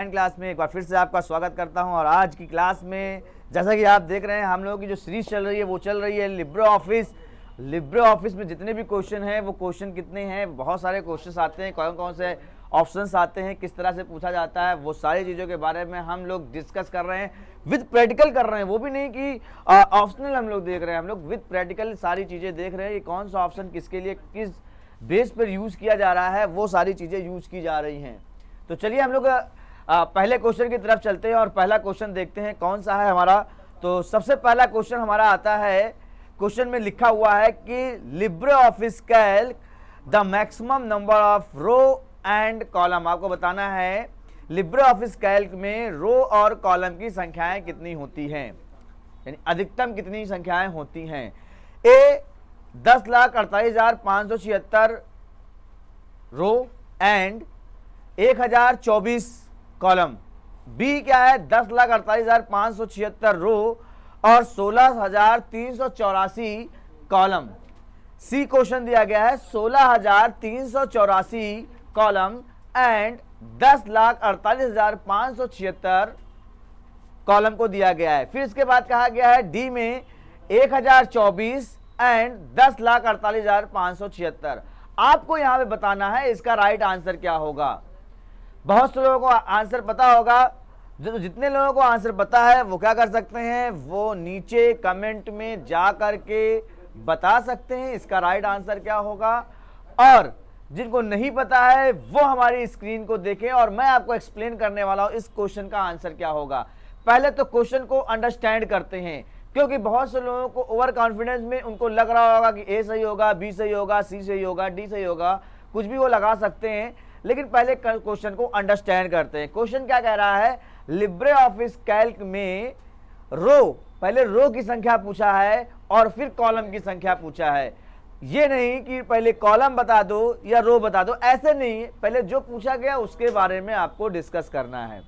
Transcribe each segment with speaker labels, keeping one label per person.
Speaker 1: Class में एक बार फिर से आपका स्वागत करता हूं। और आज की क्लास में जैसा कि आप देख रहे हैं, हम लोगों की जो सीरीज चल रही है वो चल रही है लिब्रे ऑफिस। लिब्रे ऑफिस में जितने भी क्वेश्चन हैं वो क्वेश्चन कितने हैं, बहुत सारे क्वेश्चंस आते हैं, कौन कौन से ऑप्शंस आते हैं, किस तरह से पूछा जाता है, वो सारी चीज़ों के बारे में हम लोग डिस्कस कर रहे हैं, विद प्रैक्टिकल कर रहे हैं। वो भी नहीं कि ऑप्शनल हम लोग देख रहे हैं, हम लोग विद प्रैक्टिकल सारी चीज़ें देख रहे हैं कि कौन सा ऑप्शन किसके लिए किस बेस पर यूज़ किया जा रहा है, वो सारी चीज़ें यूज़ की जा रही हैं। तो चलिए हम लोग पहले क्वेश्चन की तरफ चलते हैं और पहला क्वेश्चन देखते हैं कौन सा है हमारा। तो सबसे पहला क्वेश्चन हमारा आता है, क्वेश्चन में लिखा हुआ है कि LibreOffice Calc the maximum number of row and column. आपको बताना है लिब्रे ऑफिस कैल्क में रो और कॉलम की संख्याएं कितनी होती हैं, यानी अधिकतम कितनी संख्याएं होती हैं। ए 10,48,576 रो एंड 1024 कॉलम। बी क्या है, 10,48,576 रो और 16,384 कॉलम। सी क्वेश्चन दिया गया है 16,384 कॉलम एंड 10,48,576 कॉलम को दिया गया है। फिर इसके बाद कहा गया है डी में 1024 एंड 10,48,576। आपको यहां पे बताना है इसका राइट आंसर क्या होगा। बहुत से लोगों को आंसर पता होगा, जितने लोगों को आंसर पता है वो क्या कर सकते हैं, वो नीचे कमेंट में जा करके बता सकते हैं इसका राइट आंसर क्या होगा। और जिनको नहीं पता है वो हमारी स्क्रीन को देखें और मैं आपको एक्सप्लेन करने वाला हूं इस क्वेश्चन का आंसर क्या होगा। पहले तो क्वेश्चन को अंडरस्टैंड करते हैं, क्योंकि बहुत से लोगों को ओवर कॉन्फिडेंस में उनको लग रहा होगा कि ए सही होगा, बी सही होगा, सी सही होगा, डी सही होगा, कुछ भी वो लगा सकते हैं। लेकिन पहले क्वेश्चन को अंडरस्टैंड करते हैं। क्वेश्चन क्या कह रहा है, लिब्रे ऑफिस कैल्क में रो, पहले रो की संख्या पूछा है और फिर कॉलम की संख्या पूछा है। ये नहीं कि पहले कॉलम बता दो या रो बता दो, ऐसे नहीं, पहले जो पूछा गया उसके बारे में आपको डिस्कस करना है।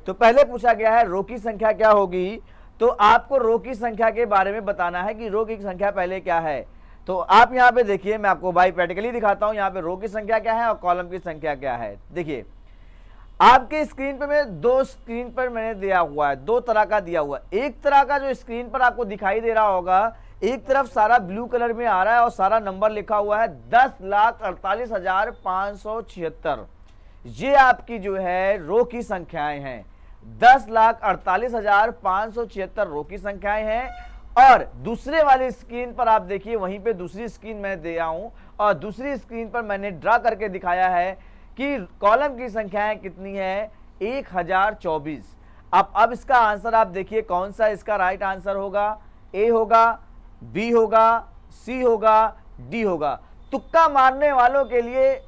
Speaker 1: तो पहले पूछा गया है रो की संख्या क्या होगी, तो आपको रो की संख्या के बारे में बताना है कि रो की संख्या पहले क्या है। तो आप यहाँ पे देखिए, मैं आपको बाई प्रैक्टिकली दिखाता हूँ यहाँ पे रो की संख्या क्या है और कॉलम की संख्या क्या है। देखिए आपके स्क्रीन पे मैं दो स्क्रीन पर मैंने दिया हुआ है, दो तरह का दिया हुआ है। एक तरह का जो स्क्रीन पर आपको दिखाई दे रहा होगा, एक तरफ सारा ब्लू कलर में आ रहा है और सारा नंबर लिखा हुआ है 10,48,576। ये आपकी जो है रो की संख्याएं हैं, 10,48,576 रो की संख्याएं हैं। और दूसरे वाली स्क्रीन पर आप देखिए, वहीं पे दूसरी स्क्रीन मैं दे रहा हूं और दूसरी स्क्रीन पर मैंने ड्रा करके दिखाया है कि कॉलम की संख्याएं कितनी है, 1024। अब इसका आंसर आप देखिए कौन सा इसका राइट आंसर होगा। ए होगा, बी होगा, सी होगा, डी होगा। तुक्का मारने वालों के लिए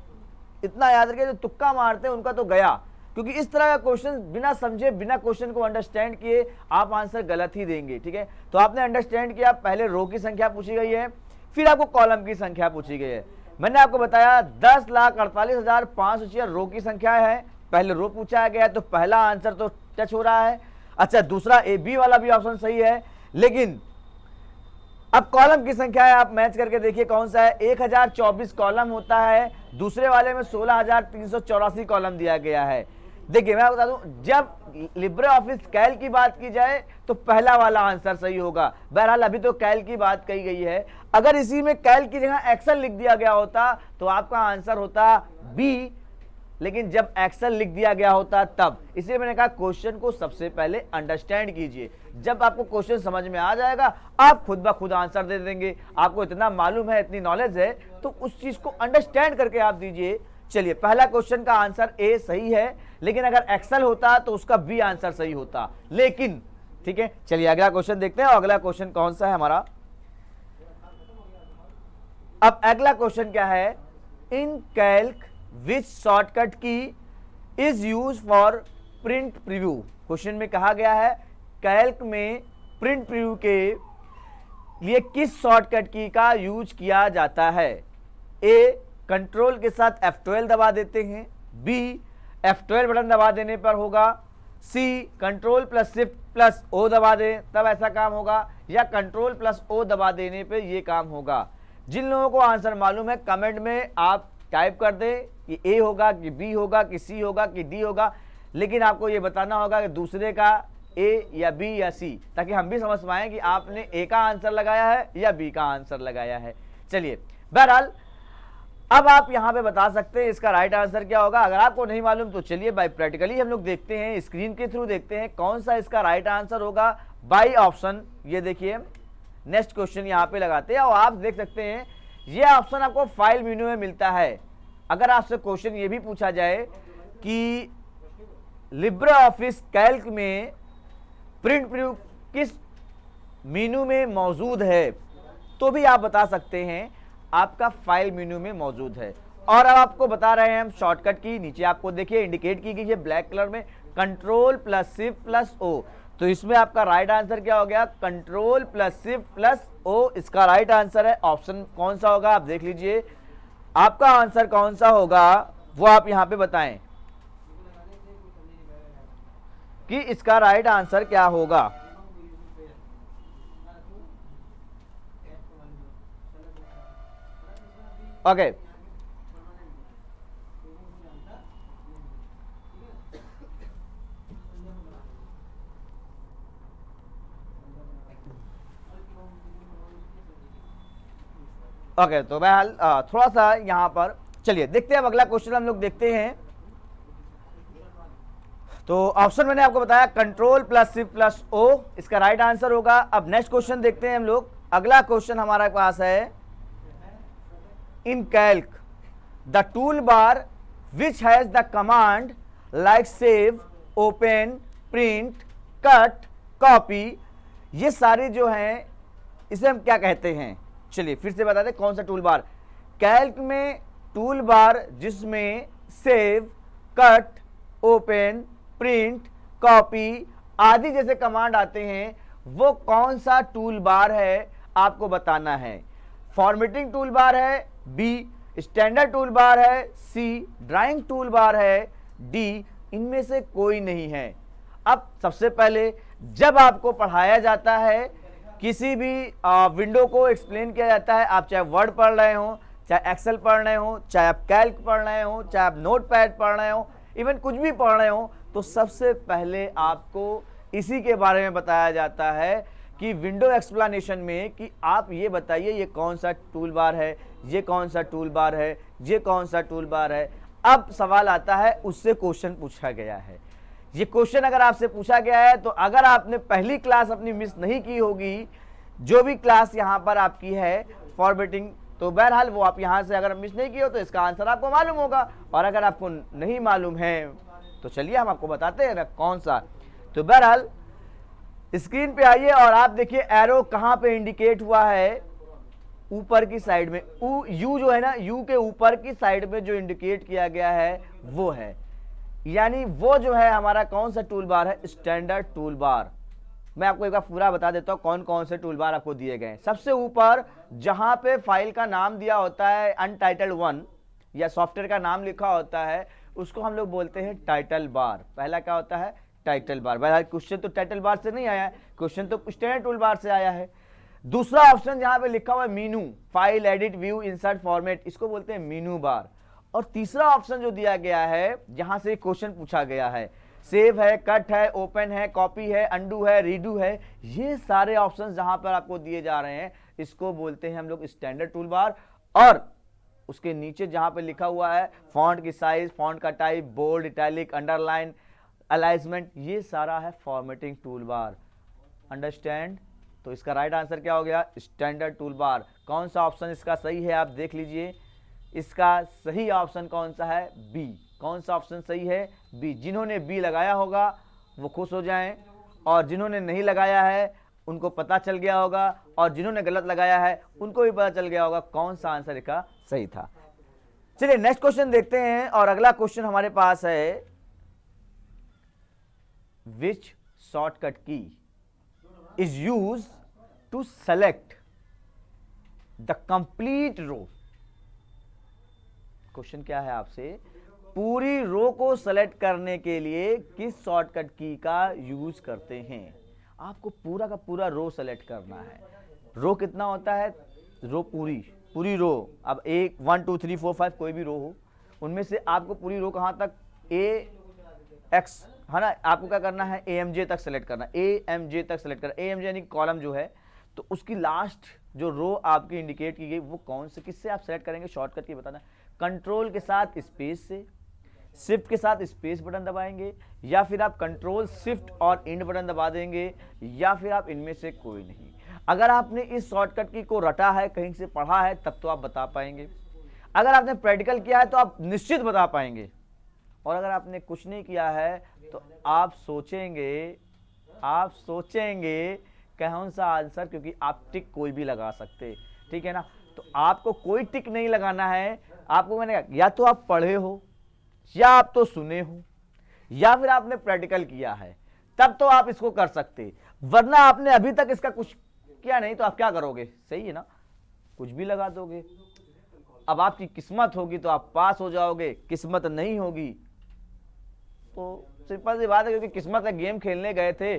Speaker 1: इतना याद रखिए, जो तुक्का मारते हैं उनका तो गया, क्योंकि इस तरह का क्वेश्चन बिना समझे, बिना क्वेश्चन को अंडरस्टैंड किए आप आंसर गलत ही देंगे। ठीक है, तो आपने अंडरस्टैंड किया, पहले रो की संख्या पूछी गई है, फिर आपको कॉलम की संख्या पूछी गई है। मैंने आपको बताया 10,48,576 रो की संख्या है, पहले रो पूछा गया तो पहला आंसर तो टच हो रहा है। अच्छा, दूसरा ए बी वाला भी ऑप्शन सही है, लेकिन अब कॉलम की संख्या है, आप मैच करके देखिए कौन सा है। 1024 कॉलम होता है, दूसरे वाले में 16,384 कॉलम दिया गया है। देखिए मैं बता दूं, जब लिब्रे ऑफिस कैल की बात की जाए तो पहला वाला आंसर सही होगा। बहरहाल अभी तो कैल की बात कही गई है, अगर इसी में कैल की जगह एक्सेल लिख दिया गया होता तो आपका आंसर होता बी, लेकिन जब एक्सेल लिख दिया गया होता तब। इसलिए मैंने कहा क्वेश्चन को सबसे पहले अंडरस्टैंड कीजिए, जब आपको क्वेश्चन समझ में आ जाएगा आप खुद ब खुद आंसर दे देंगे। आपको इतना मालूम है, इतनी नॉलेज है, तो उस चीज को अंडरस्टैंड करके आप दीजिए। चलिए, पहला क्वेश्चन का आंसर ए सही है, लेकिन अगर एक्सेल होता तो उसका बी आंसर सही होता, लेकिन ठीक है। चलिए अगला क्वेश्चन देखते हैं। और अगला क्वेश्चन कौन सा है हमारा। अब अगला क्वेश्चन क्या है, in Calc which shortcut key is use for print preview. Question में कहा गया है कैल्क में प्रिंट प्रीव्यू के लिए किस शॉर्टकट की का यूज किया जाता है। ए कंट्रोल के साथ F12 दबा देते हैं, बी F12 बटन दबा देने पर होगा, C control plus shift plus O दबा दें तब ऐसा काम होगा, या कंट्रोल प्लस ओ दबा देने पे ये काम होगा। जिन लोगों को आंसर मालूम है कमेंट में आप टाइप कर दें कि ए होगा कि बी होगा कि सी होगा कि डी होगा, लेकिन आपको ये बताना होगा कि दूसरे का ए या बी या सी, ताकि हम भी समझ पाएं कि आपने ए का आंसर लगाया है या बी का आंसर लगाया है। चलिए, बहरहाल अब आप यहां पे बता सकते हैं इसका राइट आंसर क्या होगा। अगर आपको नहीं मालूम तो चलिए बाय प्रैक्टिकली हम लोग देखते हैं, स्क्रीन के थ्रू देखते हैं कौन सा इसका राइट आंसर होगा बाय ऑप्शन। ये देखिए नेक्स्ट क्वेश्चन यहां पे लगाते हैं और आप देख सकते हैं ये ऑप्शन आपको फाइल मेन्यू में मिलता है। अगर आपसे क्वेश्चन ये भी पूछा जाए कि लिब्रे ऑफिस कैल्क में प्रिंट प्रीव्यू किस मेन्यू में मौजूद है, तो भी आप बता सकते हैं आपका फाइल मेन्यू में मौजूद है। और अब आपको बता रहे हैं हम शॉर्टकट की, नीचे आपको देखिए इंडिकेट की गई है ब्लैक कलर में, control plus shift plus O. तो इसमें आपका राइट आंसर क्या हो गया, control plus shift plus O इसका राइट आंसर है। ऑप्शन कौन सा होगा आप देख लीजिए, आपका आंसर कौन सा होगा वो आप यहां पे बताएं कि इसका राइट आंसर क्या होगा। ओके, ओके तो बहरहाल थोड़ा सा यहां पर चलिए देखते हैं। अब अगला क्वेश्चन हम लोग देखते हैं। तो ऑप्शन मैंने आपको बताया control plus shift plus O इसका राइट आंसर होगा। अब नेक्स्ट क्वेश्चन देखते हैं हम लोग। अगला क्वेश्चन हमारे पास है, in Calc the tool bar which has the command like save, open, print, cut, copy, ये सारे जो हैं इसे हम क्या कहते हैं। चलिए फिर से बता दें कौन सा टूल बार। कैल्क में टूल बार जिसमें save, cut, open, print, copy आदि जैसे कमांड आते हैं वो कौन सा टूल बार है आपको बताना है। फॉर्मेटिंग टूल बार है, बी स्टैंडर्ड टूल बार है, सी ड्राइंग टूल बार है, डी इनमें से कोई नहीं है। अब सबसे पहले जब आपको पढ़ाया जाता है, किसी भी विंडो को एक्सप्लेन किया जाता है, आप चाहे वर्ड पढ़ रहे हो, चाहे एक्सेल पढ़ रहे हो, चाहे आप कैल्क पढ़ रहे हो, चाहे आप नोट पैड पढ़ रहे हो, इवन कुछ भी पढ़ रहे हो, तो सबसे पहले आपको इसी के बारे में बताया जाता है कि विंडो एक्सप्लेनेशन में कि आप ये बताइए ये कौन सा टूल बार है, ये कौन सा टूल बार है, ये कौन सा टूल बार है। अब सवाल आता है उससे क्वेश्चन पूछा गया है। ये क्वेश्चन अगर आपसे पूछा गया है तो अगर आपने पहली क्लास अपनी मिस नहीं की होगी, जो भी क्लास यहाँ पर आपकी है फॉर्मेटिंग, तो बहरहाल वो आप यहाँ से अगर मिस नहीं की हो तो इसका आंसर आपको मालूम होगा। और अगर आपको नहीं मालूम है तो चलिए हम आपको बताते हैं ना कौन सा। तो बहरहाल स्क्रीन पे आइए और आप देखिए एरो कहाँ पे इंडिकेट हुआ है, ऊपर की साइड में। यू जो है ना, यू के ऊपर की साइड में जो इंडिकेट किया गया है वो है, यानी वो जो है हमारा कौन सा टूल बार है, स्टैंडर्ड टूल बार। मैं आपको एक बार पूरा बता देता हूं कौन कौन से टूल बार आपको दिए गए हैं। सबसे ऊपर जहां पे फाइल का नाम दिया होता है अनटाइटल्ड 1 या सॉफ्टवेयर का नाम लिखा होता है उसको हम लोग बोलते हैं टाइटल बार। पहला क्या होता है, टाइटल बार। बहरहाल क्वेश्चन तो टाइटल बार से नहीं आया है, क्वेश्चन तो स्टैंडर्ड टूल बार से आया है। दूसरा ऑप्शन जहां पे लिखा हुआ है Meenu, file, edit, view, insert, format, इसको बोलते हैं मीनू बार। और तीसरा ऑप्शन जो दिया गया है जहां से क्वेश्चन पूछा गया है, सेव है, कट है, ओपन है, कॉपी है, अंडू है, रीडू है, ये सारे ऑप्शन जहां पर आपको दिए जा रहे हैं इसको बोलते हैं हम लोग स्टैंडर्ड टूल बार। और उसके नीचे जहां पे लिखा हुआ है फॉन्ट की साइज, फॉन्ट का type, bold, italic, underline, alignment, ये सारा है फॉर्मेटिंग टूल बार। अंडरस्टैंड। तो इसका राइट आंसर क्या हो गया, स्टैंडर्ड टूल बार। कौन सा ऑप्शन इसका सही है आप देख लीजिए। इसका सही ऑप्शन कौन सा है, बी। कौन सा ऑप्शन सही है, बी। जिन्होंने बी लगाया होगा वो खुश हो जाएं, और जिन्होंने नहीं लगाया है उनको पता चल गया होगा, और जिन्होंने गलत लगाया है उनको भी पता चल गया होगा कौन सा आंसर इसका सही था। चलिए नेक्स्ट क्वेश्चन देखते हैं। और अगला क्वेश्चन हमारे पास है, which shortcut key is use to select the complete row. Question क्या है आपसे, पूरी रो को सेलेक्ट करने के लिए किस शॉर्टकट की का यूज करते हैं। आपको पूरा का पूरा रो सेलेक्ट करना है। रो कितना होता है, रो पूरी रो। अब 1 2 3 4 5 कोई भी रो हो, उनमें से आपको पूरी रो कहां तक, ए एक्स है ना, आपको क्या करना है, AMJ तक सेलेक्ट करना, AMJ तक सेलेक्ट करना, AMJ यानी कॉलम जो है, तो उसकी लास्ट जो रो आपकी इंडिकेट की गई वो कौन से, किससे आप सेलेक्ट करेंगे, शॉर्टकट की बताना, कंट्रोल के साथ स्पेस से, शिफ्ट के साथ स्पेस बटन दबाएंगे, या फिर आप कंट्रोल शिफ्ट और इंड बटन दबा देंगे, या फिर आप इनमें से कोई नहीं। अगर आपने इस शॉर्टकट की को रटा है, कहीं से पढ़ा है, तब तो आप बता पाएंगे। अगर आपने प्रैक्टिकल किया है तो आप निश्चित बता पाएंगे, और अगर आपने कुछ नहीं किया है तो आप सोचेंगे कौन सा आंसर, क्योंकि आप टिक कोई भी लगा सकते, ठीक है ना। तो आपको कोई टिक नहीं लगाना है, आपको मैंने कहा या तो आप पढ़े हो, या आप तो सुने हो, या फिर आपने प्रैक्टिकल किया है, तब तो आप इसको कर सकते, वरना आपने अभी तक इसका कुछ किया नहीं तो आप क्या करोगे, सही है ना, कुछ भी लगा दोगे। अब आपकी किस्मत होगी तो आप पास हो जाओगे, किस्मत नहीं होगी तो सिंपल सी बात है, क्योंकि किस्मत है, गेम खेलने गए थे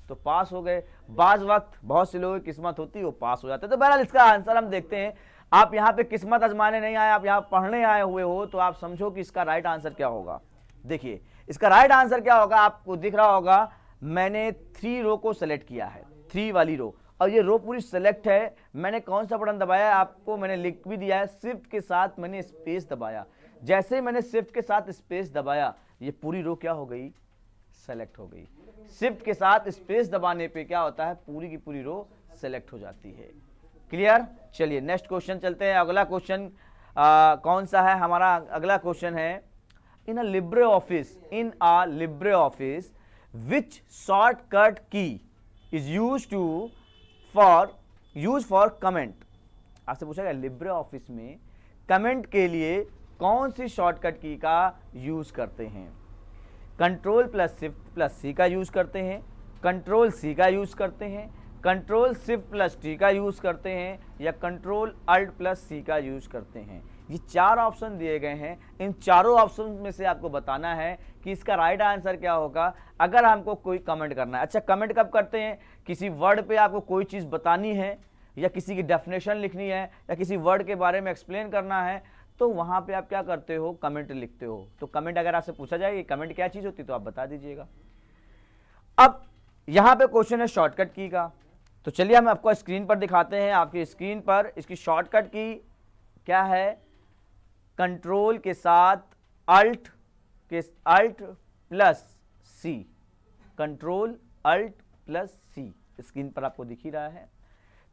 Speaker 1: तो पास हो गए। बाज वक्त बहुत से लोगों की किस्मत होती है वो पास हो जाते हैं। तो बहरहाल इसका आंसर हम देखते हैं। आप यहाँ पे किस्मत आजमाने नहीं आए, आप यहाँ पढ़ने आए हुए हो, तो आप समझो कि इसका राइट आंसर क्या होगा। देखिए इसका राइट आंसर क्या होगा, आपको दिख रहा होगा मैंने 3 रो को सेलेक्ट किया है, 3 वाली रो, और ये रो पूरी सेलेक्ट है। मैंने कौन सा बटन दबाया है, आपको मैंने लिख भी दिया है, शिफ्ट के साथ मैंने स्पेस दबाया। जैसे ही मैंने शिफ्ट के साथ स्पेस दबाया, ये पूरी रो क्या हो गई, सेलेक्ट हो गई। शिफ्ट के साथ स्पेस दबाने पे क्या होता है, पूरी की पूरी रो सेलेक्ट हो जाती है। क्लियर। चलिए नेक्स्ट क्वेश्चन चलते हैं। अगला क्वेश्चन कौन सा है हमारा, अगला क्वेश्चन है इन अ Libre office which shortcut key is use for comment. आपसे पूछा गया लिब्रे ऑफिस में कमेंट के लिए कौन सी शॉर्टकट की का यूज करते हैं। कंट्रोल प्लस शिफ्ट प्लस सी का यूज करते हैं, कंट्रोल सी का यूज करते हैं, कंट्रोल शिफ्ट प्लस टी का यूज करते हैं, या कंट्रोल अल्ट प्लस सी का यूज करते हैं। ये 4 ऑप्शन दिए गए हैं। इन चारों ऑप्शन में से आपको बताना है कि इसका राइट आंसर क्या होगा अगर हमको कोई कमेंट करना है। अच्छा, कमेंट कब करते हैं, किसी वर्ड पे आपको कोई चीज़ बतानी है, या किसी की डेफिनेशन लिखनी है, या किसी वर्ड के बारे में एक्सप्लेन करना है, तो वहां पे आप क्या करते हो, कमेंट लिखते हो। तो कमेंट अगर आपसे पूछा जाए कि कमेंट क्या चीज होती है तो आप बता दीजिएगा। अब यहां पे क्वेश्चन है शॉर्टकट की का, तो चलिए हम आपको स्क्रीन पर दिखाते हैं। आपकी स्क्रीन पर इसकी शॉर्टकट की क्या है, कंट्रोल के साथ अल्ट प्लस सी, कंट्रोल अल्ट प्लस सी स्क्रीन पर आपको दिख ही रहा है।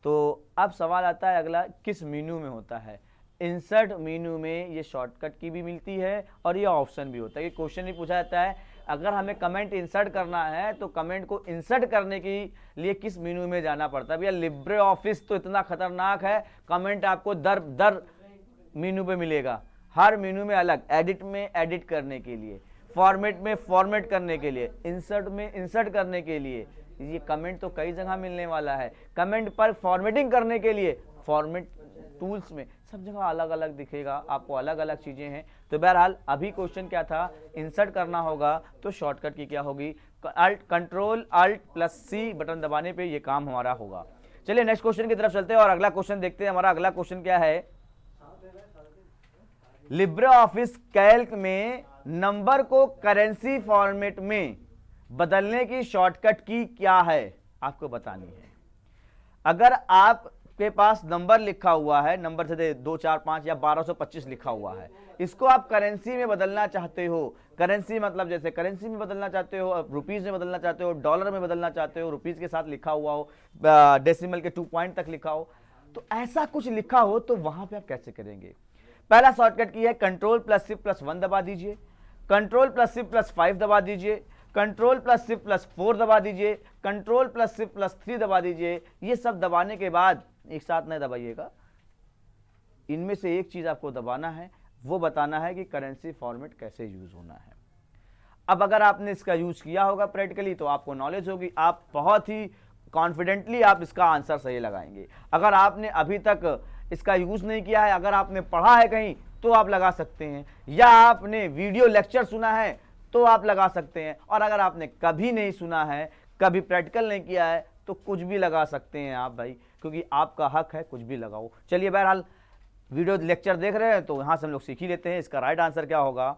Speaker 1: तो अब सवाल आता है अगला, किस मेनू में होता है। इंसर्ट मेनू में ये शॉर्टकट की भी मिलती है और ये ऑप्शन भी होता है। ये क्वेश्चन भी पूछा जाता है, अगर हमें कमेंट इंसर्ट करना है तो कमेंट को इंसर्ट करने के लिए किस मेनू में जाना पड़ता है। भैया लिब्रे ऑफिस तो इतना खतरनाक है, कमेंट आपको दर मेनू पे मिलेगा, हर मेनू में अलग, एडिट में एडिट करने के लिए, फॉर्मेट में फॉर्मेट करने के लिए, इंसर्ट में इंसर्ट करने के लिए। ये कमेंट तो कई जगह मिलने वाला है। कमेंट पर फॉर्मेटिंग करने के लिए फॉर्मेट टूल्स में, सब जगह अलग अलग दिखेगा आपको, अलग अलग चीजें हैं। तो बहरहाल अभी क्वेश्चन क्या था, इंसर्ट करना होगा तो शॉर्टकट की क्या होगी, कंट्रोल अल्ट प्लस सी बटन दबाने पे ये काम हमारा होगा। चलिए नेक्स्ट क्वेश्चन की तरफ चलते हैं और अगला क्वेश्चन देखते हैं। हमारा अगला क्वेश्चन क्या है, लिब्रे ऑफिस कैल्क में नंबर को करेंसी फॉर्मेट में बदलने की शॉर्टकट की क्या है, आपको बतानी है। अगर आपके पास नंबर लिखा हुआ है, नंबर से 2 4 5 या 1225 लिखा हुआ है, इसको आप करेंसी में बदलना चाहते हो। करेंसी मतलब जैसे करेंसी में बदलना चाहते हो, रुपीज में बदलना चाहते हो, डॉलर में बदलना चाहते हो, रुपीज के साथ लिखा हुआ हो, डेसिमल के 2 पॉइंट तक लिखा हो, तो ऐसा कुछ लिखा हो तो वहां पे आप कैसे करेंगे। पहला शॉर्टकट की है कंट्रोल प्लस शिफ्ट प्लस 1 दबा दीजिए, कंट्रोल प्लस शिफ्ट प्लस 5 दबा दीजिए, कंट्रोल प्लस शिफ्ट प्लस 4 दबा दीजिए, कंट्रोल प्लस शिफ्ट प्लस 3 दबा दीजिए। ये सब दबाने के बाद एक साथ नहीं दबाइएगा, इनमें से एक चीज आपको दबाना है, वो बताना है कि करेंसी फॉर्मेट कैसे यूज होना है। अब अगर आपने इसका यूज किया होगा प्रैक्टिकली तो आपको नॉलेज होगी, आप बहुत ही कॉन्फिडेंटली आप इसका आंसर सही लगाएंगे। अगर आपने अभी तक इसका यूज नहीं किया है, अगर आपने पढ़ा है कहीं तो आप लगा सकते हैं, या आपने वीडियो लेक्चर सुना है तो आप लगा सकते हैं, और अगर आपने कभी नहीं सुना है, कभी प्रैक्टिकल नहीं किया है तो कुछ भी लगा सकते हैं आप भाई, क्योंकि आपका हक है, कुछ भी लगाओ। चलिए बहरहाल वीडियो लेक्चर देख रहे हैं तो यहाँ से हम लोग सीख ही लेते हैं इसका राइट आंसर क्या होगा।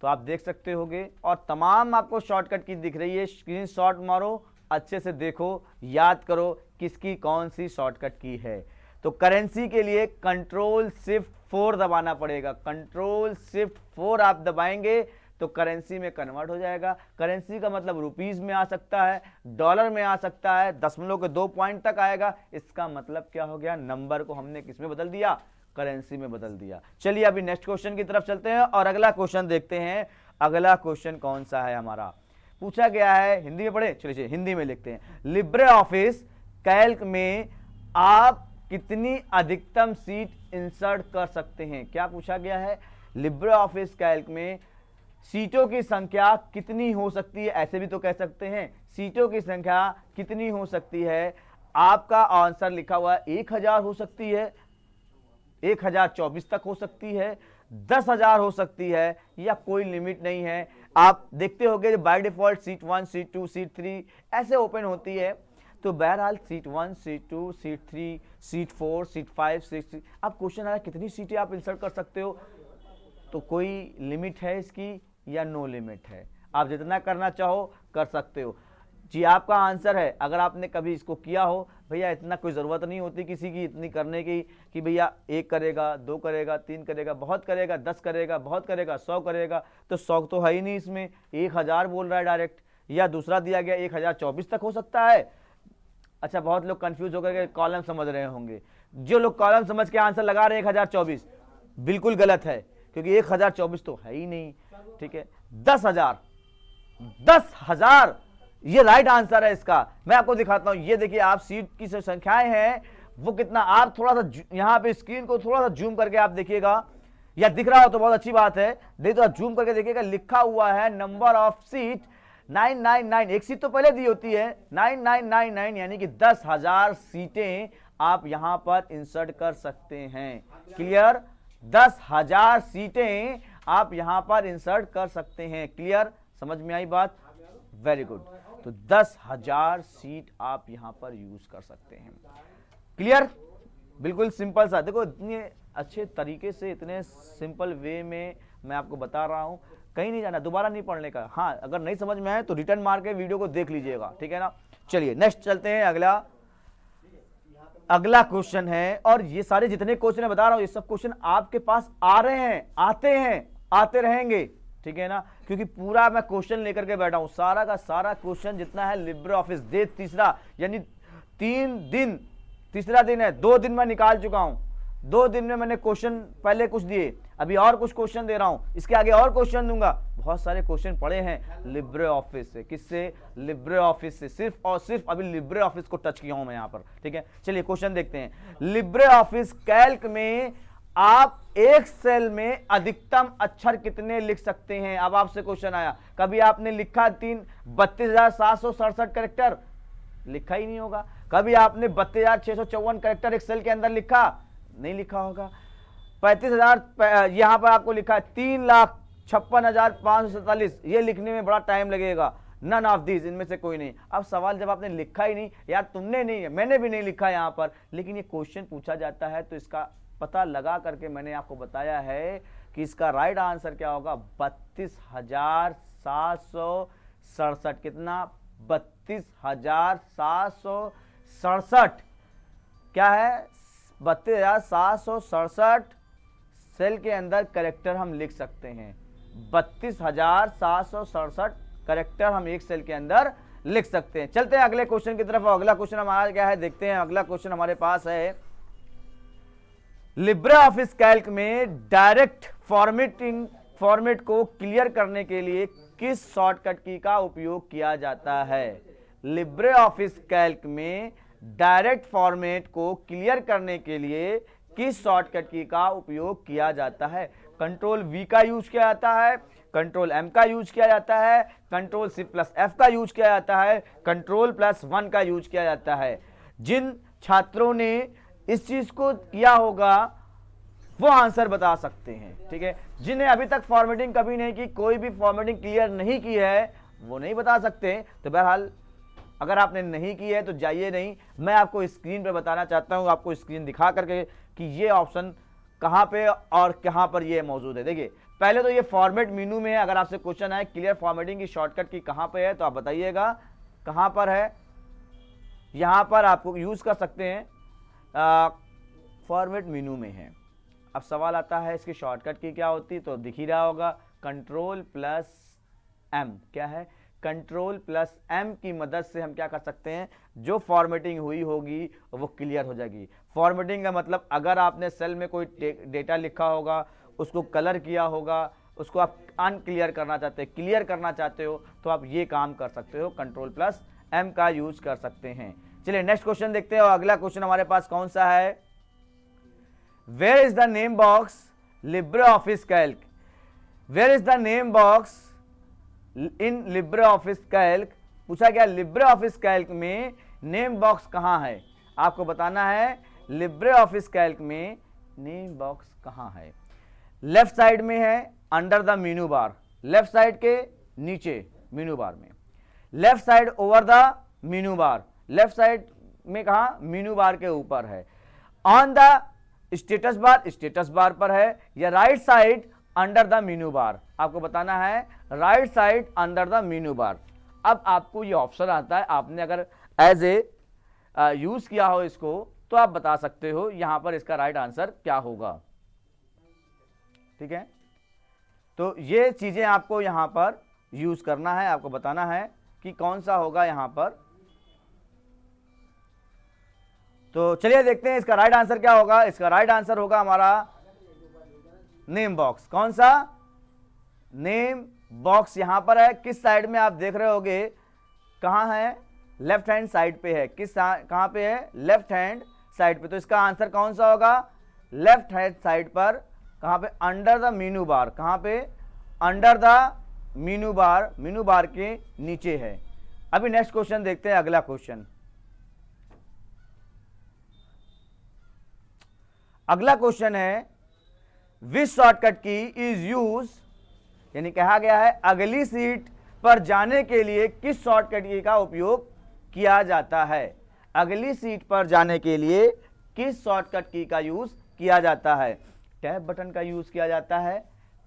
Speaker 1: तो आप देख सकते होगे, और तमाम आपको शॉर्टकट की दिख रही है, स्क्रीनशॉट मारो, अच्छे से देखो, याद करो किसकी कौन सी शॉर्टकट की है। तो करेंसी के लिए कंट्रोल शिफ्ट 4 दबाना पड़ेगा, कंट्रोल शिफ्ट 4 आप दबाएंगे तो करेंसी में कन्वर्ट हो जाएगा। करेंसी का मतलब रुपीस में आ सकता है, डॉलर में आ सकता है, दशमलव के 2 पॉइंट तक आएगा। इसका मतलब क्या हो गया, नंबर को हमने किस में बदल दिया, करेंसी में बदल दिया। चलिए अभी नेक्स्ट क्वेश्चन की तरफ चलते हैं और अगला क्वेश्चन देखते हैं। अगला क्वेश्चन कौन सा है हमारा, पूछा गया है, हिंदी में पढ़े, चलिए हिंदी में लिखते हैं। लिब्रे ऑफिस कैल्क में आप कितनी अधिकतम सीट इंसर्ट कर सकते हैं। क्या पूछा गया है, लिब्रे ऑफिस कैल्क में सीटों की संख्या कितनी हो सकती है, ऐसे भी तो कह सकते हैं, सीटों की संख्या कितनी हो सकती है। आपका आंसर लिखा हुआ है 1000 हो सकती है, 1024 तक हो सकती है, 10,000 हो सकती है, या कोई लिमिट नहीं है। आप देखते होंगे by default seat 1, seat 2, seat 3 ऐसे ओपन होती है। तो बहरहाल seat 1, seat 2, seat 3, seat 4, seat 5, seat 6, अब क्वेश्चन आ रहा है कितनी सीटें आप इंसर्ट कर सकते हो। तो कोई लिमिट है इसकी या नो लिमिट है, आप जितना करना चाहो कर सकते हो जी। आपका आंसर है, अगर आपने कभी इसको किया हो, भैया इतना कोई ज़रूरत नहीं होती किसी की इतनी करने की कि भैया 1 करेगा, 2 करेगा, 3 करेगा, बहुत करेगा, 10 करेगा, बहुत करेगा, 100 करेगा, तो 100 तो है ही नहीं इसमें, 1000 बोल रहा है डायरेक्ट, या दूसरा दिया गया 1024 तक हो सकता है। अच्छा, बहुत लोग कंफ्यूज होकर के कॉलम समझ रहे होंगे, जो लोग कॉलम समझ के आंसर लगा रहे हैं 1024, बिल्कुल गलत है, क्योंकि 1024 तो है ही नहीं, ठीक है। 10,000 ये राइट आंसर है इसका। मैं आपको दिखाता हूं, ये देखिए, आप सीट की जो संख्याएं हैं वो कितना, आप थोड़ा सा यहां पे स्क्रीन को थोड़ा सा जूम करके आप देखिएगा, या दिख रहा हो तो बहुत अच्छी बात है, नहीं तो जूम करके देखिएगा, लिखा हुआ है नंबर ऑफ सीट 999, एक सीट तो पहले दी होती है 9999, यानी कि 10,000 सीटें आप यहां पर इंसर्ट कर सकते हैं। क्लियर, 10,000 सीटें आप यहां पर इंसर्ट कर सकते हैं। क्लियर, समझ में आई बात, वेरी गुड। तो 10,000 सीट आप यहां पर यूज कर सकते हैं। क्लियर, बिल्कुल सिंपल सा, देखो इतने अच्छे तरीके से, इतने सिंपल वे में मैं आपको बता रहा हूं, कहीं नहीं जाना, दोबारा नहीं पढ़ने का। हाँ, अगर नहीं समझ में आए तो रिटर्न मार के वीडियो को देख लीजिएगा, ठीक है ना। चलिए नेक्स्ट चलते हैं। अगला क्वेश्चन है, और ये सारे जितने क्वेश्चन मैं बता रहा हूं, ये सब क्वेश्चन आपके पास आ रहे हैं, आते हैं, आते रहेंगे, ठीक है ना, क्योंकि पूरा मैं क्वेश्चन लेकर के बैठा हूं, सारा का सारा क्वेश्चन जितना है लिब्रे ऑफिस डे तीसरा, यानी 3 दिन, तीसरा दिन है, 2 दिन मैं निकाल चुका हूं, 2 दिन में मैंने क्वेश्चन पहले कुछ दिए, अभी और कुछ क्वेश्चन दे रहा हूं, इसके आगे और क्वेश्चन दूंगा। बहुत सारे क्वेश्चन पड़े हैं लिब्रे ऑफिस से, किससे, लिब्रे ऑफिस से, सिर्फ और सिर्फ अभी लिब्रे ऑफिस को टच किया हूं मैं यहां पर, ठीक है। चलिए क्वेश्चन देखते हैं। लिब्रे ऑफिस कैल्क में आप एक सेल में अधिकतम अक्षर कितने लिख सकते हैं। अब आपसे क्वेश्चन आया, कभी आपने लिखा 32,767 कैरेक्टर, लिखा ही नहीं होगा। कभी आपने 32,654 कैरेक्टर एक सेल के अंदर लिखा, नहीं लिखा होगा। 35,000 यहां पर आपको लिखा है 3,56,547, ये लिखने में बड़ा टाइम लगेगा। नन ऑफ दिस, इनमें से कोई नहीं। अब सवाल जब आपने लिखा ही नहीं, यार तुमने नहीं, मैंने भी नहीं लिखा यहां पर, लेकिन ये क्वेश्चन पूछा जाता है, तो इसका पता लगा करके मैंने आपको बताया है कि इसका राइट आंसर क्या होगा, 32,767। कितना, 32,767। क्या है, 32,767 सेल के अंदर कैरेक्टर हम लिख सकते हैं। 32,767 कैरेक्टर हम एक सेल के अंदर लिख सकते हैं। चलते हैं अगले क्वेश्चन की तरफ। अगला क्वेश्चन हमारा क्या है, देखते हैं। अगला क्वेश्चन हमारे पास है, लिब्रे ऑफिस कैल्क में डायरेक्ट फॉर्मेट को क्लियर करने के लिए किस शॉर्टकट की का उपयोग किया जाता है। लिब्रे ऑफिस कैल्क में डायरेक्ट फॉर्मेट को क्लियर करने के लिए किस शॉर्टकट की का उपयोग किया जाता है। कंट्रोल वी का यूज किया जाता है, कंट्रोल एम का यूज किया जाता है, कंट्रोल Shift+F का यूज किया जाता है, कंट्रोल+1 का यूज किया जाता है। जिन छात्रों ने इस चीज को किया होगा वो आंसर बता सकते हैं, ठीक है। जिन्हें अभी तक फॉर्मेटिंग कभी नहीं की, कोई भी फॉर्मेटिंग क्लियर नहीं की है, वो नहीं बता सकते। तो बहरहाल अगर आपने नहीं की है तो जाइए नहीं, मैं आपको स्क्रीन पर बताना चाहता हूं, आपको स्क्रीन दिखा करके कि ये ऑप्शन कहां पे और कहां पर ये मौजूद है। देखिए, पहले तो ये फॉर्मेट मेनू में है। अगर आपसे क्वेश्चन आए क्लियर फॉर्मेटिंग की शॉर्टकट की कहां पे है तो आप बताइएगा कहां पर है। यहां पर आपको यूज कर सकते हैं, फॉर्मेट मेनू में है। अब सवाल आता है इसकी शॉर्टकट की क्या होती, तो दिख ही रहा होगा कंट्रोल प्लस एम। क्या है, कंट्रोल प्लस एम की मदद से हम क्या कर सकते हैं, जो फॉर्मेटिंग हुई होगी वो क्लियर हो जाएगी। फॉर्मेटिंग का मतलब अगर आपने सेल में कोई डेटा लिखा होगा, उसको कलर किया होगा, उसको आप अनक्लियर करना चाहते हैं, क्लियर करना चाहते हो, तो आप ये काम कर सकते हो, कंट्रोल प्लस एम का यूज कर सकते हैं। चलिए नेक्स्ट क्वेश्चन देखते हैं। और अगला क्वेश्चन हमारे पास कौन सा है, where is the name box LibreOffice Calc. Where is the name box in LibreOffice Calc. पूछा गया लिब्रे ऑफिस कैल्क में नेम बॉक्स कहां है, आपको बताना है लिब्रे ऑफिस कैल्क में नेम बॉक्स कहां है। लेफ्ट साइड में है under the menu bar, left side के नीचे मेनू बार में, left side over the menu bar, left side में कहा, मेनू बार के ऊपर है, on the status bar, status bar पर है, या right side under the menu बार। आपको बताना है right side under the menu बार। अब आपको ये ऑप्शन आता है, आपने अगर एज ए यूज किया हो इसको तो आप बता सकते हो यहां पर इसका राइट आंसर क्या होगा। ठीक है, तो ये चीजें आपको यहां पर यूज करना है, आपको बताना है कि कौन सा होगा यहां पर। तो चलिए देखते हैं इसका राइट आंसर क्या होगा। इसका राइट आंसर होगा हमारा नेम बॉक्स। कौन सा, नेम बॉक्स यहां पर है। किस साइड में आप देख रहे होगे, कहां है, लेफ्ट हैंड साइड पे है। कहां पे है, लेफ्ट हैंड साइड पे। तो इसका आंसर कौन सा होगा, लेफ्ट हैंड साइड पर। कहां पे, अंडर द मेनू बार। कहां पे, under the menu bar, menu bar के नीचे है। अभी नेक्स्ट क्वेश्चन देखते हैं, अगला क्वेश्चन। अगला क्वेश्चन है which shortcut key is use, यानी कहा गया है अगली सीट पर जाने के लिए किस शॉर्टकट की का उपयोग किया जाता है। अगली सीट पर जाने के लिए किस शॉर्टकट की का यूज किया जाता है। टैब बटन का यूज किया जाता है,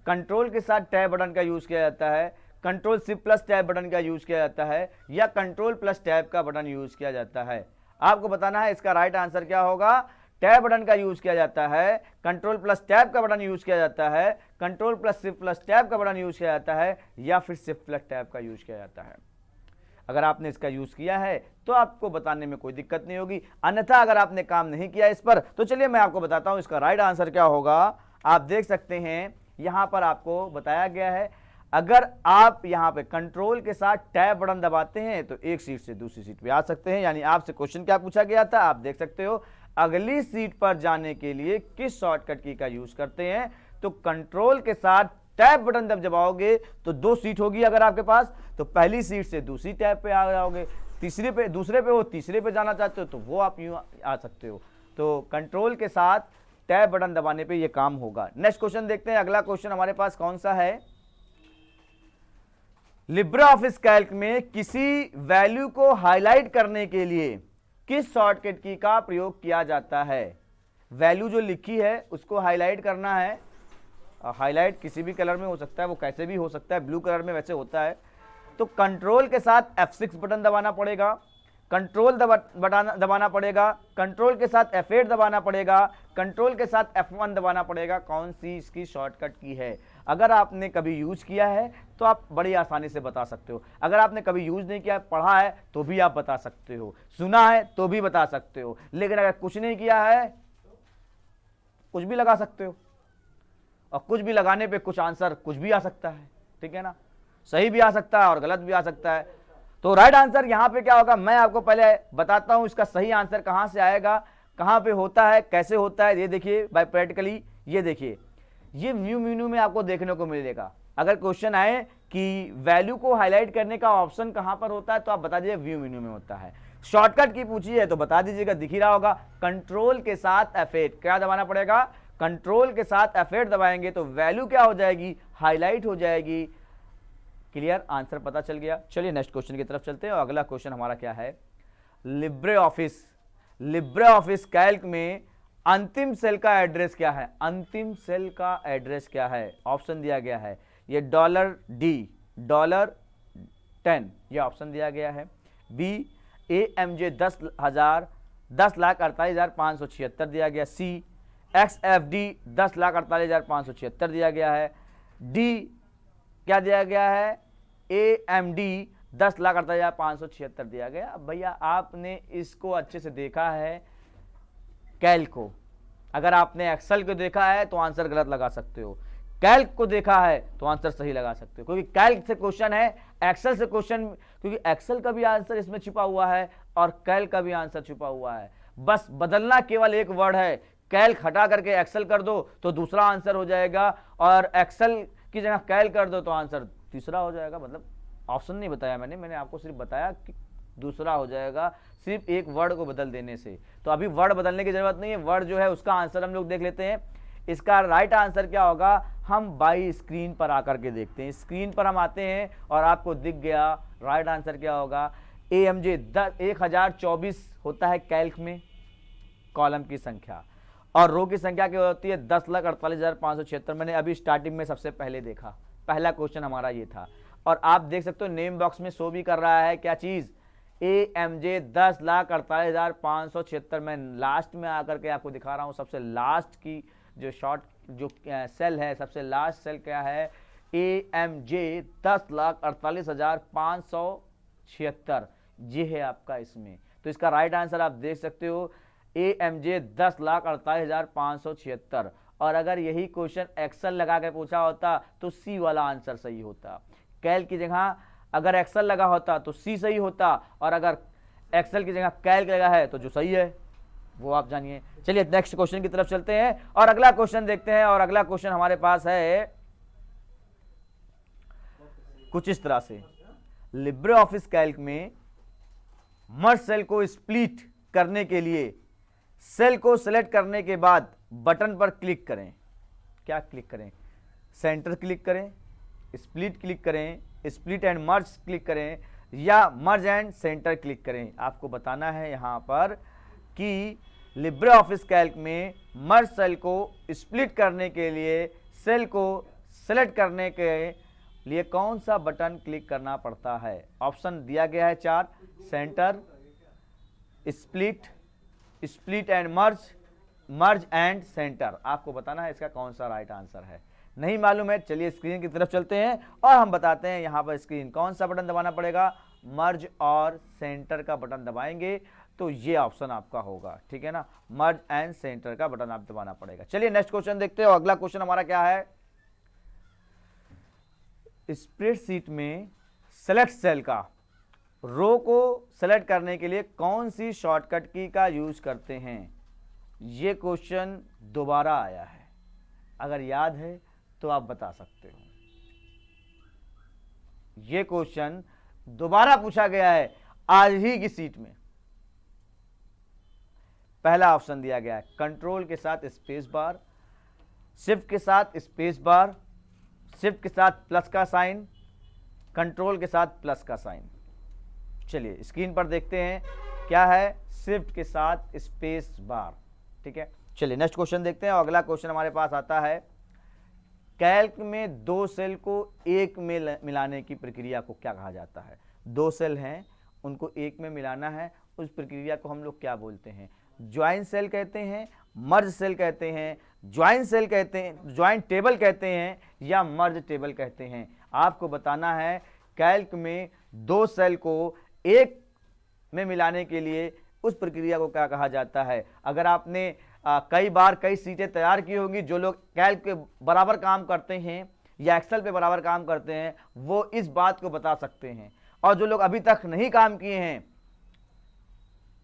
Speaker 1: कंट्रोल के साथ टैब बटन का यूज किया जाता है, control shift plus tab button का यूज किया जाता है, या कंट्रोल प्लस टैब का बटन यूज किया जाता है। आपको बताना है इसका राइट आंसर क्या होगा। टैब बटन का यूज किया जाता है, कंट्रोल प्लस टैब का बटन यूज किया जाता है, control plus shift plus tab का बटन यूज किया जाता है, या फिर शिफ्ट प्लस टैब का यूज किया जाता है। अगर आपने इसका यूज किया है तो आपको बताने में कोई दिक्कत नहीं होगी, अन्यथा अगर आपने काम नहीं किया इस पर तो चलिए मैं आपको बताता हूं इसका राइट आंसर क्या होगा। आप देख सकते हैं यहां पर आपको बताया गया है, अगर आप यहां पे कंट्रोल के साथ टैब बटन दबाते हैं तो एक सीट से दूसरी सीट पे आ सकते हैं। यानी आपसे क्वेश्चन क्या पूछा गया था, आप देख सकते हो अगली सीट पर जाने के लिए किस शॉर्टकट की का यूज करते हैं। तो कंट्रोल के साथ टैब बटन जब दबाओगे तो दो सीट होगी अगर आपके पास, तो पहली सीट से दूसरी टैब पे आ जाओगे, तीसरे पे, दूसरे पे हो तीसरे पे जाना चाहते हो तो वो आप यूं आ सकते हो। तो कंट्रोल के साथ टैब बटन दबाने पे ये काम होगा। नेक्स्ट क्वेश्चन देखते हैं, अगला क्वेश्चन हमारे पास कौन सा है। लिब्रे ऑफिस कैल्क में किसी वैल्यू को हाईलाइट करने के लिए किस शॉर्टकट की का प्रयोग किया जाता है। वैल्यू जो लिखी है उसको हाईलाइट करना है। हाईलाइट किसी भी कलर में हो सकता है, वो कैसे भी हो सकता है, ब्लू कलर में वैसे होता है। तो कंट्रोल के साथ F6 बटन दबाना पड़ेगा, कंट्रोल दबाना पड़ेगा, कंट्रोल के साथ F8 दबाना पड़ेगा, कंट्रोल के साथ F1 दबाना पड़ेगा। कौन सी इसकी शॉर्टकट की है। अगर आपने कभी यूज किया है तो आप बड़ी आसानी से बता सकते हो, अगर आपने कभी यूज नहीं किया, पढ़ा है तो भी आप बता सकते हो, सुना है तो भी बता सकते हो, लेकिन अगर कुछ नहीं किया है कुछ भी लगा सकते हो, और कुछ भी लगाने पे कुछ आंसर कुछ भी आ सकता है। ठीक है ना, सही भी आ सकता है और गलत भी आ सकता है। तो राइट आंसर यहां पे क्या होगा, मैं आपको पहले बताता हूं इसका सही आंसर कहां से आएगा, कहां पे होता है, कैसे होता है। ये देखिए बाय प्रैक्टिकली, ये देखिए ये व्यू मेनू में आपको देखने को मिलेगा। अगर क्वेश्चन आए कि वैल्यू को हाईलाइट करने का ऑप्शन कहां पर होता है तो आप बता दीजिए व्यू मेनू में होता है। शॉर्टकट की पूछी है तो बता दीजिएगा, दिख ही रहा होगा कंट्रोल के साथ F8 क्या दबाना पड़ेगा, कंट्रोल के साथ F8 दबाएंगे तो वैल्यू क्या हो जाएगी, हाईलाइट हो जाएगी। क्लियर, आंसर पता चल गया। चलिए नेक्स्ट क्वेश्चन की तरफ चलते हैं, और अगला क्वेश्चन हमारा क्या है। लिब्रे ऑफिस कैल्क में अंतिम सेल का एड्रेस क्या है, अंतिम सेल का एड्रेस क्या है, ऑप्शन दिया गया है ये $D $10, ये ऑप्शन दिया गया है। बी AMJ 10,48,576 दिया गया। सी XFD 10,48,576 दिया गया है। डी क्या दिया गया है, AMD 10,48,576 दिया गया। अब भैया आपने इसको अच्छे से देखा है कैल्क को, अगर आपने एक्सेल को देखा है तो आंसर गलत लगा सकते हो, कैल्क को देखा है तो आंसर सही लगा सकते हो, क्योंकि कैल्क से क्वेश्चन है, एक्सेल से क्वेश्चन, क्योंकि एक्सेल का भी आंसर इसमें छिपा हुआ है और कैल्क का भी आंसर छिपा हुआ है। बस बदलना केवल एक वर्ड है, कैल्क हटा करके एक्सेल कर दो तो दूसरा आंसर हो जाएगा, और एक्सेल की जगह कैल्क कर दो तो आंसर तीसरा हो जाएगा। मतलब ऑप्शन नहीं बताया मैंने आपको सिर्फ बताया कि दूसरा हो जाएगा सिर्फ एक वर्ड को बदल देने से। तो अभी वर्ड बदलने की जरूरत नहीं है, वर्ड जो है उसका आंसर हम लोग देख लेते हैं। इसका राइट आंसर क्या होगा हम बाई स्क्रीन पर आकर के देखते हैं। स्क्रीन पर हम आते हैं और आपको दिख गया राइट आंसर क्या होगा। AMJ 1024 होता है कैल्क में कॉलम की संख्या, और रो की संख्या क्या होती है 10,48,576। मैंने अभी स्टार्टिंग में सबसे पहले देखा, पहला क्वेश्चन हमारा ये था। और आप देख सकते हो नेम बॉक्स में शो भी कर रहा है क्या चीज, AMJ 10,48,576। मैं लास्ट में आकर के आपको दिखा रहा हूं, सबसे लास्ट की जो शॉर्ट जो सेल है, सबसे लास्ट सेल क्या है, AMJ 10,48,576, ये है आपका इसमें। तो इसका राइट आंसर आप देख सकते हो AMJ 10,48,576। और अगर यही क्वेश्चन एक्सेल लगा के पूछा होता तो सी वाला आंसर सही होता। कैल की जगह अगर एक्सेल लगा होता तो सी सही होता, और अगर एक्सेल की जगह कैल लगा है तो जो सही है वो आप जानिए। चलिए नेक्स्ट क्वेश्चन की तरफ चलते हैं और अगला क्वेश्चन देखते हैं। और अगला क्वेश्चन हमारे पास है कुछ इस तरह से, लिब्रे ऑफिस कैल्क में मर्ज सेल को स्प्लिट करने के लिए सेल को सेलेक्ट करने के बाद बटन पर क्लिक करें। क्या क्लिक करें, सेंटर क्लिक करें, स्प्लिट क्लिक करें, स्प्लिट एंड मर्ज क्लिक करें, या मर्ज एंड सेंटर क्लिक करें। आपको बताना है यहां पर कि लिब्रे ऑफिस कैल्क में मर्ज सेल को स्प्लिट करने के लिए सेल को सेलेक्ट करने के लिए कौन सा बटन क्लिक करना पड़ता है। ऑप्शन दिया गया है 4, centre, split, split and merge, merge and centre. आपको बताना है इसका कौन सा राइट आंसर है। नहीं मालूम है, चलिए स्क्रीन की तरफ चलते हैं और हम बताते हैं यहां पर स्क्रीन कौन सा बटन दबाना पड़ेगा। मर्ज और सेंटर का बटन दबाएंगे तो ये ऑप्शन आपका होगा, ठीक है ना, मर्ज एंड सेंटर का बटन आप दबाना पड़ेगा। चलिए नेक्स्ट क्वेश्चन देखते हैं। अगला क्वेश्चन हमारा क्या है, स्प्रेडशीट में सेलेक्ट सेल का रो को सेलेक्ट करने के लिए कौन सी शॉर्टकट की का यूज करते हैं। ये क्वेश्चन दोबारा आया है, अगर याद है तो आप बता सकते हो। ये क्वेश्चन दोबारा पूछा गया है आज ही की सीट में। पहला ऑप्शन दिया गया है कंट्रोल के साथ स्पेस बार, शिफ्ट के साथ स्पेस बार, शिफ्ट के साथ प्लस का साइन, कंट्रोल के साथ प्लस का साइन। चलिए स्क्रीन पर देखते हैं क्या है, शिफ्ट के साथ स्पेस बार, ठीक है। चलिए नेक्स्ट क्वेश्चन देखते हैं। और अगला क्वेश्चन हमारे पास आता है, कैल्क में दो सेल को एक में मिलाने की प्रक्रिया को क्या कहा जाता है। दो सेल हैं, उनको एक में मिलाना है, उस प्रक्रिया को हम लोग क्या बोलते हैं। ज्वाइन सेल कहते हैं, मर्ज सेल कहते हैं, ज्वाइन सेल कहते हैं, ज्वाइन टेबल कहते हैं, या मर्ज टेबल कहते हैं। आपको बताना है कैल्क में दो सेल को एक में मिलाने के लिए उस प्रक्रिया को क्या कहा जाता है। अगर आपने कई बार कई सीटें तैयार की होंगी, जो लोग कैल्क के बराबर काम करते हैं या एक्सेल पे बराबर काम करते हैं वो इस बात को बता सकते हैं, और जो लोग अभी तक नहीं काम किए हैं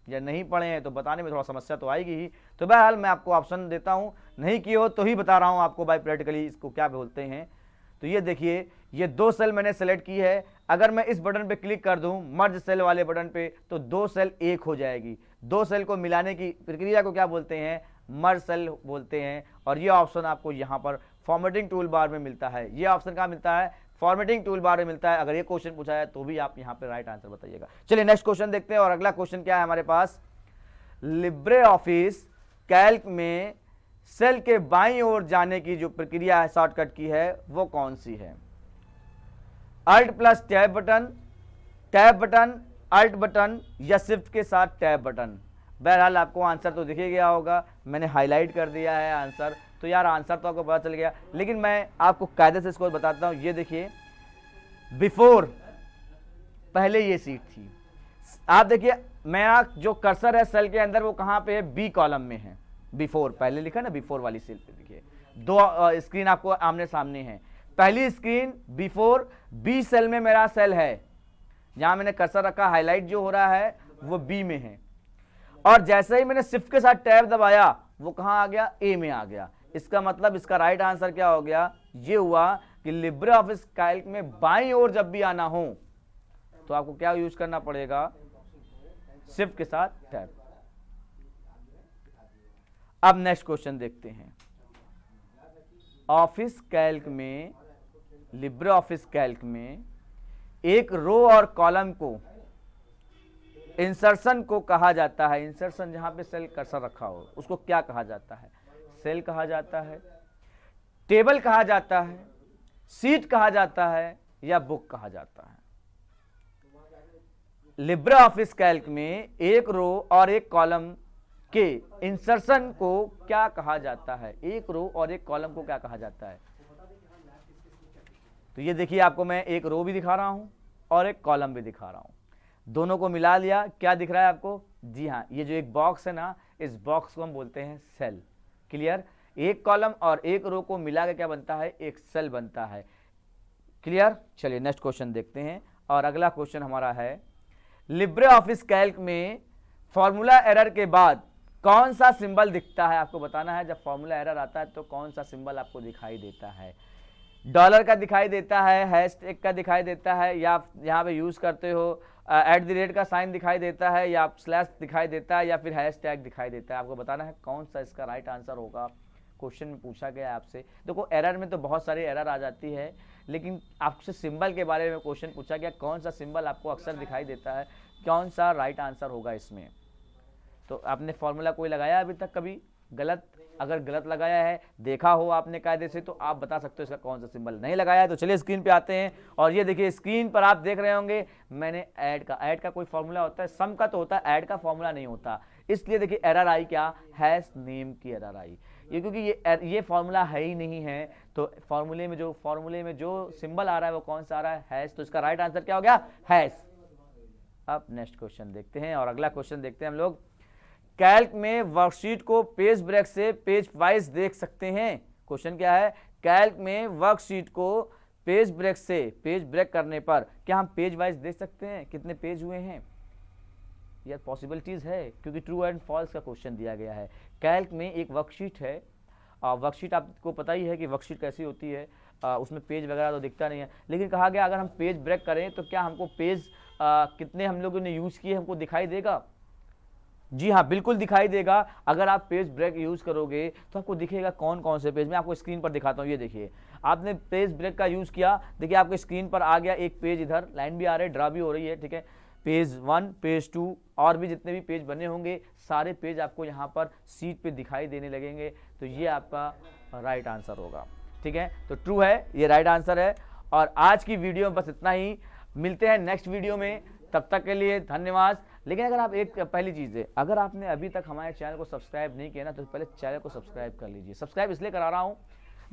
Speaker 1: या नहीं पढ़े हैं तो बताने में थोड़ा समस्या तो आएगी ही। तो बहरहाल मैं आपको ऑप्शन देता हूं, नहीं किए हो तो ही बता रहा हूं आपको बाय प्रैक्टिकली इसको क्या बोलते हैं। तो ये देखिए, ये दो सेल मैंने सेलेक्ट की है, अगर मैं इस बटन पे क्लिक कर दूं मर्ज सेल वाले बटन पे तो दो सेल एक हो जाएगी। दो सेल को मिलाने की प्रक्रिया को क्या बोलते हैं, मर्ज सेल बोलते हैं। और ये ऑप्शन आपको यहाँ पर फॉर्मेटिंग टूल बार में मिलता है। ये ऑप्शन कहाँ मिलता है, फॉर्मेटिंग टूल बार में मिलता है। अगर ये क्वेश्चन पूछा है तो भी आप यहाँ पे राइट आंसर बताइएगा। चलिए नेक्स्ट क्वेश्चन देखते हैं। और अगला क्वेश्चन क्या है हमारे पास, लिब्रे ऑफिस कैल्क में सेल के बाईं ओर जाने की जो प्रक्रिया है शॉर्टकट की है वो कौन सी है? Alt plus tab button, Alt button या शिफ्ट के साथ टैब बटन? बहरहाल आपको आंसर तो दिख ही गया होगा, मैंने हाईलाइट कर दिया है आंसर, तो यार आंसर तो आपको पता चल गया। लेकिन मैं आपको कायदे से इसको बताता हूँ। ये देखिए, बिफोर पहले ये सीट थी। आप देखिए मेरा जो कर्सर है सेल के अंदर वो कहाँ पे है? बी कॉलम में है। बिफोर पहले लिखा ना, बिफोर वाली सेल पे देखिए, दो स्क्रीन आपको आमने सामने है। पहली स्क्रीन बिफोर, बी सेल में मेरा सेल है, जहां मैंने कर्सर रखा, हाईलाइट जो हो रहा है वो बी में है। और जैसे ही मैंने शिफ्ट के साथ टैब दबाया वो कहां आ गया? ए में आ गया। इसका मतलब इसका राइट आंसर क्या हो गया? ये हुआ कि लिब्रे ऑफिस कैल्क में बाईं ओर जब भी आना हो तो आपको क्या यूज करना पड़ेगा? शिफ्ट के साथ टैब। अब नेक्स्ट क्वेश्चन देखते हैं। ऑफिस कैल्क में, लिब्रे ऑफिस कैल्क में एक रो और कॉलम को इंसर्शन को कहा जाता है। इंसर्शन जहां पे सेल कर्सर रखा हो उसको क्या कहा जाता है? सेल कहा जाता है, टेबल कहा जाता है, सीट कहा जाता है या बुक कहा जाता है? लिब्रे ऑफिस कैल्क में एक रो और एक कॉलम के इंसर्शन को क्या कहा जाता है? एक रो और एक कॉलम को क्या कहा जाता है? तो ये देखिए, आपको मैं एक रो भी दिखा रहा हूं और एक कॉलम भी दिखा रहा हूं, दोनों को मिला लिया, क्या दिख रहा है आपको? जी हाँ, ये जो एक बॉक्स है ना, इस बॉक्स को हम बोलते हैं सेल। क्लियर? एक कॉलम और एक रो को मिला के क्या बनता है? एक सेल बनता है। क्लियर? चलिए नेक्स्ट क्वेश्चन देखते हैं। और अगला क्वेश्चन हमारा है, लिब्रे ऑफिस कैल्क में फॉर्मूला एरर के बाद कौन सा सिंबल दिखता है? आपको बताना है जब फॉर्मूला एरर आता है तो कौन सा सिंबल आपको दिखाई देता है? डॉलर का दिखाई देता है, हैशटैग का दिखाई देता है, या यहाँ पे यूज करते हो @ का साइन दिखाई देता है, या स्लैश दिखाई देता है, या फिर हैशटैग दिखाई देता है? आपको बताना है कौन सा इसका राइट आंसर होगा। क्वेश्चन में पूछा गया है आपसे। देखो एरर में तो बहुत सारी एरर आ जाती है, लेकिन आपसे सिंबल के बारे में क्वेश्चन पूछा गया, कौन सा सिंबल आपको अक्सर दिखाई देता है, कौन सा राइट आंसर होगा इसमें? तो आपने फॉर्मूला कोई लगाया अभी तक कभी गलत? अगर गलत लगाया है, देखा हो आपने कायदे से, तो आप बता सकते हो इसका कौन सा सिंबल। नहीं लगाया है तो चलिए स्क्रीन पे आते हैं। और ये देखिए स्क्रीन पर आप देख रहे होंगे मैंने ऐड का कोई फॉर्मूला होता है, सम का तो होता है, ऐड का फॉर्मूला नहीं होता। इसलिए देखिए एरर आई, क्या? हैश नेम की एरर आई। ये क्योंकि ये फॉर्मूला है ही नहीं है, तो फॉर्मूले में जो सिंबल आ रहा है वो कौन सा आ रहा है? हैश। तो इसका राइट आंसर क्या हो गया? हैश। अब नेक्स्ट क्वेश्चन देखते हैं। और अगला क्वेश्चन देखते हैं हम लोग। कैल्क में वर्कशीट को पेज ब्रेक से पेज वाइज देख सकते हैं। क्वेश्चन क्या है? कैल्क में वर्कशीट को पेज ब्रेक से, पेज ब्रेक करने पर क्या हम पेज वाइज देख सकते हैं कितने पेज हुए हैं? यह पॉसिबिलिटीज है, क्योंकि ट्रू एंड फॉल्स का क्वेश्चन दिया गया है। कैल्क में एक वर्कशीट है, वर्कशीट आपको पता ही है कि वर्कशीट कैसी होती है, उसमें पेज वगैरह तो दिखता नहीं है, लेकिन कहा गया अगर हम पेज ब्रेक करें तो क्या हमको पेज कितने हम लोगों ने यूज किए हमको दिखाई देगा? जी हाँ, बिल्कुल दिखाई देगा। अगर आप पेज ब्रेक यूज करोगे तो आपको दिखेगा कौन कौन से पेज। मैं आपको स्क्रीन पर दिखाता हूँ। ये देखिए, आपने पेज ब्रेक का यूज किया, देखिए आपके स्क्रीन पर आ गया एक पेज, इधर लाइन भी आ रही है, ड्रा भी हो रही है, ठीक है। पेज 1, पेज 2 और भी जितने भी पेज बने होंगे सारे पेज आपको यहाँ पर सीट पे दिखाई देने लगेंगे। तो ये आपका राइट आंसर होगा, ठीक है। तो ट्रू है, ये राइट आंसर है। और आज की वीडियो में बस इतना ही, मिलते हैं नेक्स्ट वीडियो में, तब तक के लिए धन्यवाद। लेकिन अगर आप पहली चीज़ है, अगर आपने अभी तक हमारे चैनल को सब्सक्राइब नहीं किया ना, तो पहले चैनल को सब्सक्राइब कर लीजिए। सब्सक्राइब इसलिए करा रहा हूँ,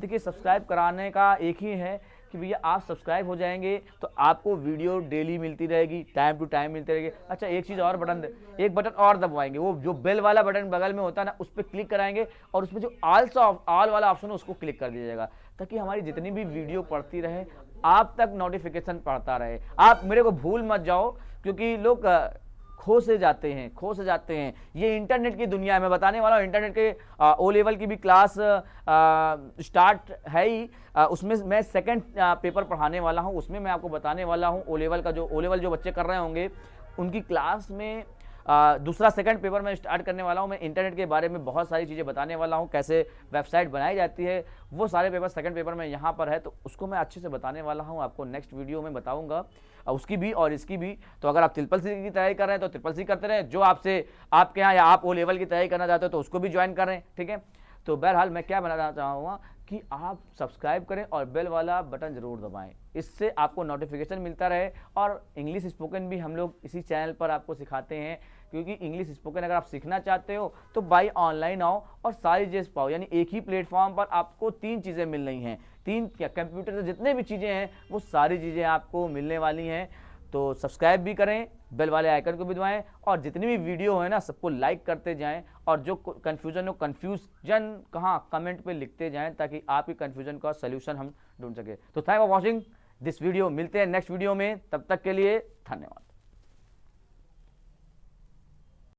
Speaker 1: देखिए सब्सक्राइब कराने का एक ही है कि भैया आप सब्सक्राइब हो जाएंगे तो आपको वीडियो डेली मिलती रहेगी, टाइम टू टाइम मिलती रहेगी। अच्छा एक चीज़ और, एक बटन और दबाएंगे, वो जो बेल वाला बटन बगल में होता है ना, उस पर क्लिक कराएंगे और उसमें जो ऑल वाला ऑप्शन है उसको क्लिक कर दीजिएगा, ताकि हमारी जितनी भी वीडियो पड़ती रहे आप तक नोटिफिकेशन पड़ता रहे। आप मेरे को भूल मत जाओ, क्योंकि लोग खो से जाते हैं। ये इंटरनेट की दुनिया में बताने वाला हूँ। इंटरनेट के ओ लेवल की भी क्लास स्टार्ट है ही, उसमें मैं सेकंड पेपर पढ़ाने वाला हूँ। उसमें मैं आपको बताने वाला हूँ ओ लेवल जो बच्चे कर रहे होंगे उनकी क्लास में दूसरा सेकंड पेपर में स्टार्ट करने वाला हूं। मैं इंटरनेट के बारे में बहुत सारी चीज़ें बताने वाला हूं, कैसे वेबसाइट बनाई जाती है, वो सारे पेपर सेकंड पेपर में यहाँ पर है, तो उसको मैं अच्छे से बताने वाला हूं, आपको नेक्स्ट वीडियो में बताऊंगा। उसकी भी और इसकी भी। तो अगर आप ट्रिपल सी की तैयारी कर रहे हैं तो ट्रिपल सी करते रहें, जो आपसे आपके यहाँ या आप ओ लेवल की तैयारी करना चाहते हो तो उसको भी ज्वाइन करें, ठीक है। तो बहरहाल मैं क्या बनाना चाहूँगा कि आप सब्सक्राइब करें और बेल वाला बटन जरूर दबाएं, इससे आपको नोटिफिकेशन मिलता रहे। और इंग्लिश स्पोकन भी हम लोग इसी चैनल पर आपको सिखाते हैं, क्योंकि इंग्लिश स्पोकन अगर आप सीखना चाहते हो तो बाई ऑनलाइन आओ और सारी चीज़ पाओ, यानी एक ही प्लेटफॉर्म पर आपको 3 चीज़ें मिल रही हैं, 3 क्या, कंप्यूटर से जितने भी चीज़ें हैं वो सारी चीज़ें आपको मिलने वाली हैं। तो सब्सक्राइब भी करें, बेल वाले आइकन को भी दबाएं और जितनी भी वीडियो है ना सबको लाइक करते जाएं, और जो कन्फ्यूजन हो कन्फ्यूजन कहाँ कमेंट पे लिखते जाएं, ताकि आपकी कन्फ्यूजन का सलूशन हम ढूंढ सके। तो thank for watching this video, मिलते हैं नेक्स्ट वीडियो में, तब तक के लिए धन्यवाद।